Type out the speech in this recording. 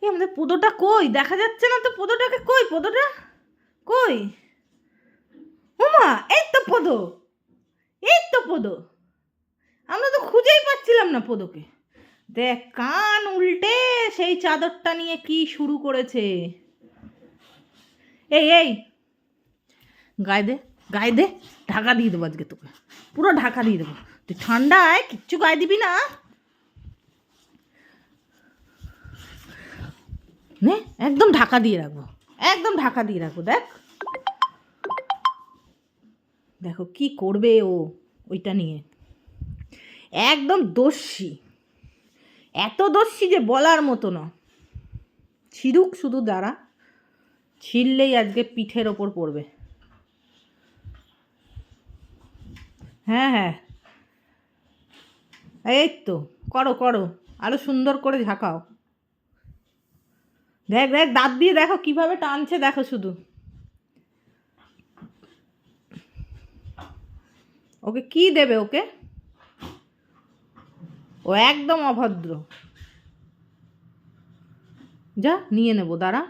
এ আমাদের পোদোটা কই? দেখা যাচ্ছে না তো পোদোটাকে। কই পোদোটা? কই? ওমা, এই তো পোদো, এই তো পোদো। আমরা তো খুঁজেই পাচ্ছিলাম না পোদোকে। দেখ, কান উল্টে সেই চাদরটা নিয়ে কি শুরু করেছে। এই এই, গায়ে দে, গায়ে দে, ঢাকা দিয়ে দেবো আজকে তোকে, পুরো ঢাকা দিয়ে দেবো। তুই ঠান্ডায় কিচ্ছু গায়ে দিবি না। নে, একদম ঢাকা দিয়ে রাখবো, একদম ঢাকা দিয়ে রাখবো। দেখ, দেখো কি করবে ও ওইটা নিয়ে। একদম দস্যি, এত দস্যি যে বলার মতো না। ছিড়ুক শুধু, দ্বারা ছিঁড়লেই আজকে পিঠের ওপর পড়বে। হ্যাঁ হ্যাঁ, এই তো, করো করো, আরো সুন্দর করে ঝাঁকাও। দেখ দেখ, দাঁত দিয়ে দেখো কিভাবে টানছে, দেখো শুধু। ওকে কি দেবে ওকে? ও একদম অভদ্র। যা নিয়ে নেবো, দাঁড়া।